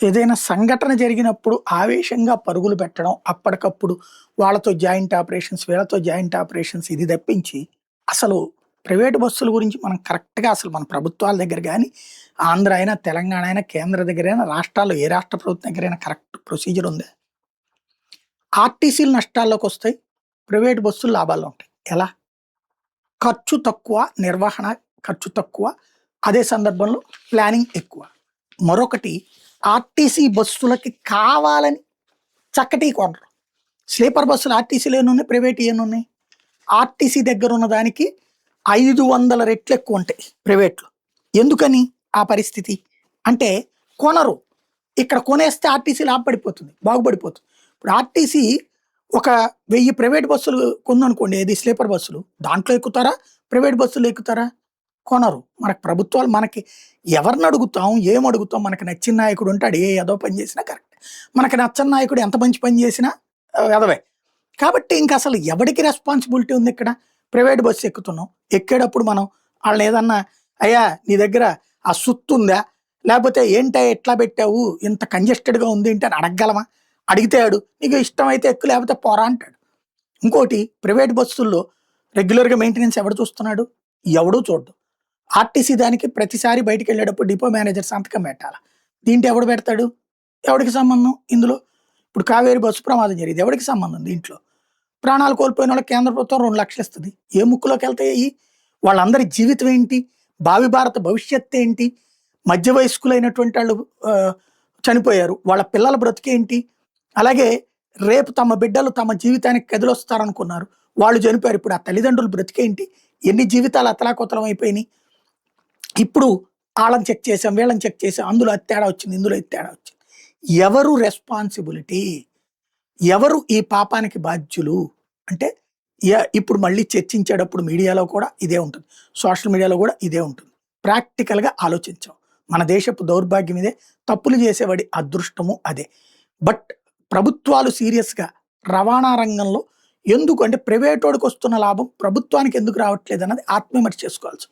ఏదైనా సంఘటన జరిగినప్పుడు ఆవేశంగా పరుగులు పెట్టడం, అప్పటికప్పుడు వాళ్ళతో జాయింట్ ఆపరేషన్స్, వీళ్ళతో జాయింట్ ఆపరేషన్స్ ఇది తప్పించి, అసలు ప్రైవేట్ బస్సుల గురించి మనం కరెక్ట్‌గా అసలు మన ప్రభుత్వాల దగ్గర గాని, ఆంధ్ర అయినా, తెలంగాణ అయినా, కేంద్ర దగ్గరైనా, రాష్ట్రాల్లో ఏ రాష్ట్ర ప్రభుత్వం దగ్గరైనా కరెక్ట్ ప్రొసీజర్ ఉందా? ఆర్టీసీలు నష్టాల్లోకొస్తాయి. ప్రైవేట్ బస్సులు లాభాల్లో ఉంటాయి. ఎలా? ఖర్చు తక్కువ, నిర్వహణ ఖర్చు తక్కువ. అదే సందర్భంలో ప్లానింగ్ ఎక్కువ. మరొకటి ఆర్టీసీ బస్సులకి కావాలని చక్కటివి కొనరు. స్లీపర్ బస్సులు ఆర్టీసీలో ఎన్నున్నాయి, ప్రైవేట్‌యి ఎన్నున్నాయి? ఆర్టీసీ దగ్గరున్న దానికి 500 రెట్లు ఎక్కువుంటాయి ప్రైవేట్‌లో. ఎందుకని ఆ పరిస్థితి? అంటే కొనరు. ఇక్కడ కొనేస్తే ఆర్టీసీ లాభపడిపోతుంది, బాగుపడిపోతుంది. ఇప్పుడు ఆర్టీసీ ఒక 1000 ప్రైవేట్ బస్సులు కొందనుకోండి, ఏది స్లీపర్ బస్సులు. దాంట్లో ఎక్కుతారా? ప్రైవేట్ బస్సుల్లో ఎక్కుతారా? కొనరు. మనకు ప్రభుత్వాలు మనకి ఎవరిని అడుగుతాం? ఏం అడుగుతాం? మనకు నచ్చిన నాయకుడు ఉంటాడు. ఏ ఎదవ పని చేసినా కరెక్ట్. మనకు నచ్చని నాయకుడు ఎంత మంచి పని చేసినా ఎదవే. కాబట్టి ఇంక అసలు ఎవడికి రెస్పాన్సిబిలిటీ ఉంది ఇక్కడ? ప్రైవేట్ బస్సు ఎక్కుతున్నాం. ఎక్కేటప్పుడు మనం ఆళ్ళని ఏదన్నా, "అయ్యా నీ దగ్గర ఆ సుత్తుందా? లేకపోతే ఏంటయ్యా ఇట్లా పెట్టావు? ఇంత కంజెస్టెడ్‌గా ఉంది ఏంటి?" అని అడగగలమా? అడిగితే ఆడు, "నీకు ఇష్టమైతే ఎక్కు లేకపోతే పోరా" అంటాడు. ఇంకోటి ప్రైవేట్ బస్సుల్లో రెగ్యులర్‌గా మెయింటెనెన్స్ ఎవడు చూస్తున్నాడు? ఎవడు చూడ్డు. ఆర్టీసీ దానికి ప్రతిసారి బయటికెళ్ళేటప్పుడు డిపో మేనేజర్ సంతకం పెట్టాల. దీంట్లో ఎవడు పెడతాడు? ఎవడికి సంబంధం ఇందులో? ఇప్పుడు కావేరి బస్సు ప్రమాదం జరిగింది. ఎవడికి సంబంధం దీంట్లో? ప్రాణాలు కోల్పోయినోళ్ళకి కేంద్ర ప్రభుత్వం 2,00,000 ఇస్తది. ఏ ముక్కులోకెళ్తాయి? వాళ్ళందరి జీవితం ఏంటి? భావి భారత భవిష్యత్తేంటి? మధ్య వయస్కులైనటువంటి ఆళ్ళు చనిపోయారు. వాళ్ళ పిల్లల బ్రతుకేంటి? అలాగే రేపు తమ బిడ్డలు తమ జీవితానికి కదిలొస్తారనుకున్నారు. వాళ్ళు చనిపోయారు. ఇప్పుడు ఆ తల్లిదండ్రుల బ్రతికేంటి? ఎన్ని జీవితాలు అతలాకుతలం అయిపోయినియి. ఇప్పుడు ఆళ్ళని చెక్ చేసాం, వీళ్ళని చెక్ చేసాం. అందులో అది తేడా వచ్చింది, ఇందులో ఇది తేడా వచ్చింది. ఎవరు రెస్పాన్సిబిలిటీ? ఎవరు ఈ పాపానికి బాధ్యులు? అంటే ఇప్పుడు మళ్ళీ చర్చించేటప్పుడు మీడియాలో కూడా ఇదే ఉంటుంది. సోషల్ మీడియాలో కూడా ఇదే ఉంటుంది. ప్రాక్టికల్‌గా ఆలోచించాం. మన దేశపు దౌర్భాగ్యం ఇదే. తప్పులు చేసేవాడి అదృష్టము అదే. బట్ ప్రభుత్వాలు సీరియస్‌గా రవాణా రంగంలో ఎందుకు అంటే ప్రైవేటోడికొస్తున్న లాభం ప్రభుత్వానికి ఎందుకు రావట్లేదన్నది ఆత్మవిమర్శ చేసుకోవాల్సి